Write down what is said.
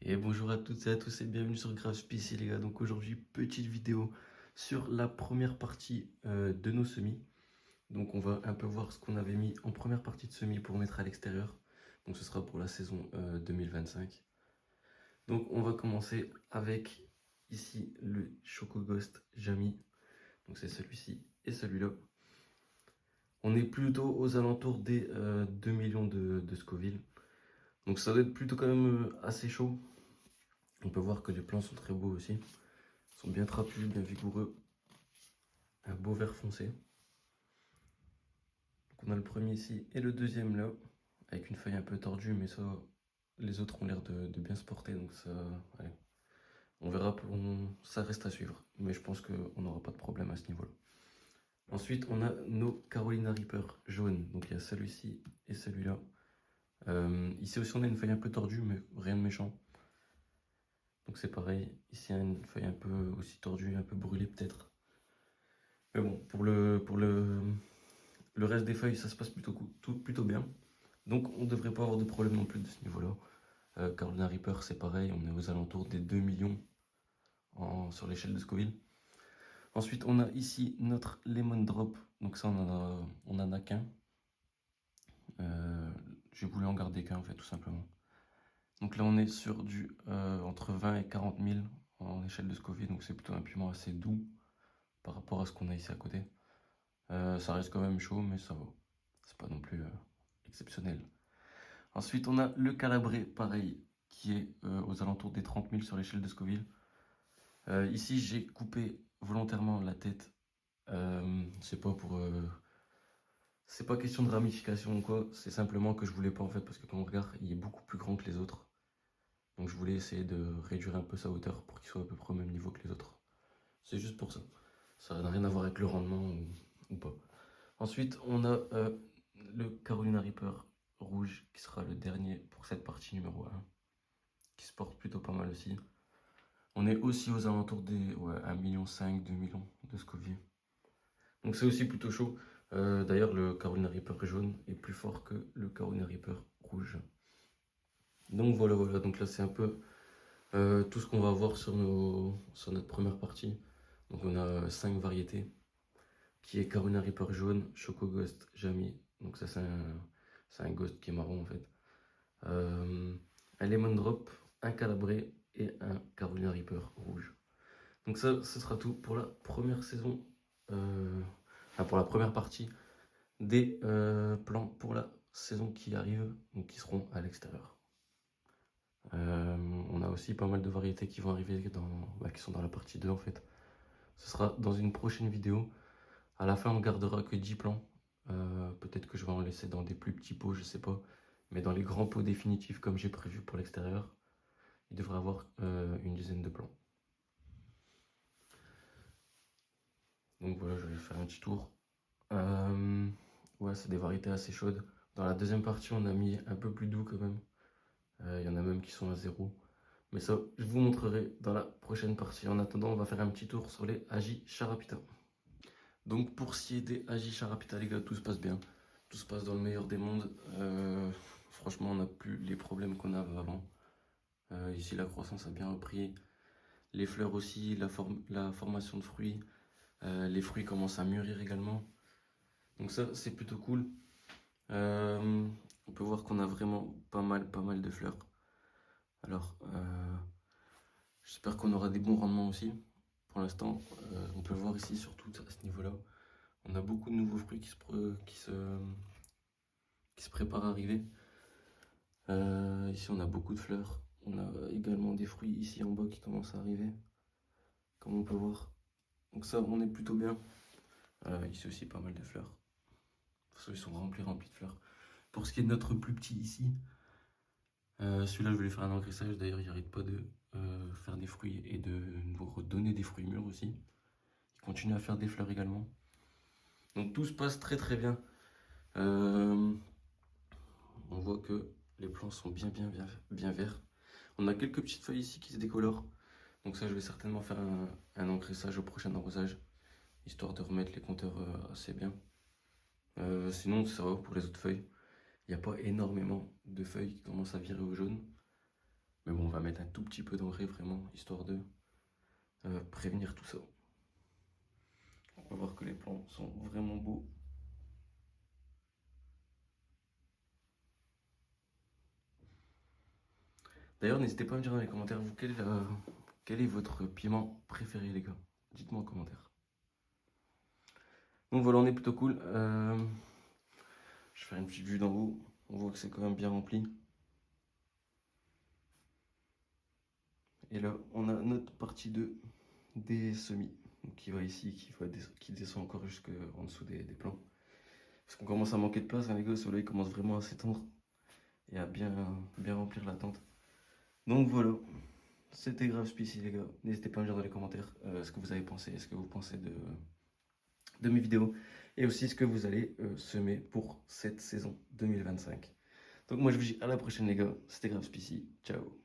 Et bonjour à toutes et à tous et bienvenue sur Grave ici les gars. Donc aujourd'hui, petite vidéo sur la première partie de nos semis. Donc on va un peu voir ce qu'on avait mis en première partie de semis pour mettre à l'extérieur. Donc ce sera pour la saison 2025. Donc on va commencer avec ici le Choco Ghost Jamie. Donc c'est celui-ci et celui-là. On est plutôt aux alentours des 2 millions de Scoville. Donc ça doit être plutôt quand même assez chaud. On peut voir que les plants sont très beaux aussi. Ils sont bien trapus, bien vigoureux. Un beau vert foncé. Donc on a le premier ici et le deuxième là, avec une feuille un peu tordue, mais ça, les autres ont l'air de bien se porter, donc ça, allez. On verra, ça reste à suivre, mais je pense qu'on n'aura pas de problème à ce niveau-là. Ensuite, on a nos Carolina Reaper jaunes, donc il y a celui-ci et celui-là. Ici aussi, on a une feuille un peu tordue, mais rien de méchant. Donc c'est pareil, ici, il y a une feuille un peu aussi tordue, un peu brûlée peut-être. Mais bon, le reste des feuilles, ça se passe plutôt bien. Donc on ne devrait pas avoir de problème non plus de ce niveau-là. Carolina Reaper, c'est pareil, on est aux alentours des 2 millions sur l'échelle de Scoville. Ensuite, on a ici notre Lemon Drop. Donc ça, on en a qu'un. J'ai voulu en garder qu'un, en fait, tout simplement. Donc là, on est sur du entre 20 et 40 000 en échelle de Scoville. Donc c'est plutôt un piment assez doux par rapport à ce qu'on a ici à côté. Ça reste quand même chaud, mais ça va. C'est pas non plus exceptionnel. Ensuite, on a le Calabré, pareil, qui est aux alentours des 30 000 sur l'échelle de Scoville. Ici, j'ai coupé volontairement la tête. C'est pas question de ramification ou quoi, c'est simplement que je voulais pas en fait, parce que quand on regarde, il est beaucoup plus grand que les autres. Donc je voulais essayer de réduire un peu sa hauteur pour qu'il soit à peu près au même niveau que les autres. C'est juste pour ça. Ça n'a rien à voir avec le rendement ou pas. Ensuite, on a le Carolina Reaper rouge qui sera le dernier pour cette partie numéro 1, qui se porte plutôt pas mal aussi. On est aussi aux alentours des 1,5 million, 2 millions de Scoville. Donc c'est aussi plutôt chaud. D'ailleurs, le Carolina Reaper jaune est plus fort que le Carolina Reaper rouge. Donc voilà. Donc là, c'est un peu tout ce qu'on va voir sur notre première partie. Donc on a 5 variétés, qui est Carolina Reaper jaune, Choco Ghost, Jamie. Donc ça, c'est un Ghost qui est marron en fait. Un Lemon Drop, un Calabré et un Carolina Reaper rouge. Donc ça, ce sera tout pour la première saison, pour la première partie des plans pour la saison qui arrive, donc qui seront à l'extérieur. On a aussi pas mal de variétés qui vont arriver qui sont dans la partie 2 en fait. Ce sera dans une prochaine vidéo. À la fin, on gardera que 10 plans. Peut-être que je vais en laisser dans des plus petits pots, je sais pas. Mais dans les grands pots définitifs comme j'ai prévu pour l'extérieur, il devrait avoir une dizaine de plans. Donc voilà, je vais faire un petit tour. Ouais, c'est des variétés assez chaudes. Dans la deuxième partie, on a mis un peu plus doux quand même. Il y en a même qui sont à 0. Mais ça, je vous montrerai dans la prochaine partie. En attendant, on va faire un petit tour sur les Agi Charapita. Donc pour ce qui est des Agi Charapita, les gars, tout se passe bien. Tout se passe dans le meilleur des mondes. Franchement, on n'a plus les problèmes qu'on avait avant. Ici, la croissance a bien repris. Les fleurs aussi, la formation de fruits. Les fruits commencent à mûrir également. Donc ça, c'est plutôt cool. On peut voir qu'on a vraiment pas mal de fleurs. Alors, j'espère qu'on aura des bons rendements aussi. Pour l'instant, on peut voir ici, surtout à ce niveau-là, on a beaucoup de nouveaux fruits qui se préparent à arriver. Ici, on a beaucoup de fleurs. On a également des fruits ici en bas qui commencent à arriver, comme on peut voir. Donc ça, on est plutôt bien. Ici aussi, pas mal de fleurs. De toute façon, ils sont remplis de fleurs. Pour ce qui est de notre plus petit ici, celui-là, je vais lui faire un engraissage. D'ailleurs, il n'arrête pas de faire des fruits et de nous redonner des fruits mûrs aussi. Il continue à faire des fleurs également. Donc tout se passe très bien. On voit que les plants sont bien verts. On a quelques petites feuilles ici qui se décolorent. Donc ça, je vais certainement faire un engraissage au prochain arrosage, histoire de remettre les compteurs assez bien. Sinon, ça va pour les autres feuilles. Il n'y a pas énormément de feuilles qui commencent à virer au jaune. Mais bon, on va mettre un tout petit peu d'engrais vraiment, histoire de prévenir tout ça. On va voir que les plants sont vraiment beaux. D'ailleurs, n'hésitez pas à me dire dans les commentaires, vous, quel est votre piment préféré, les gars? Dites-moi en commentaire. Donc voilà, on est plutôt cool. Je vais faire une petite vue d'en haut. On voit que c'est quand même bien rempli. Et là, on a notre partie 2 des semis. Donc, qui va ici, qui descend encore jusqu'en dessous des plants. Parce qu'on commence à manquer de place, hein, les gars. Le soleil commence vraiment à s'étendre et à bien remplir la tente. Donc voilà, c'était grave ici, les gars. N'hésitez pas à me dire dans les commentaires ce que vous avez pensé, ce que vous pensez de mes vidéos et aussi ce que vous allez semer pour cette saison 2025. Donc moi je vous dis à la prochaine, les gars. C'était grave ici. Ciao.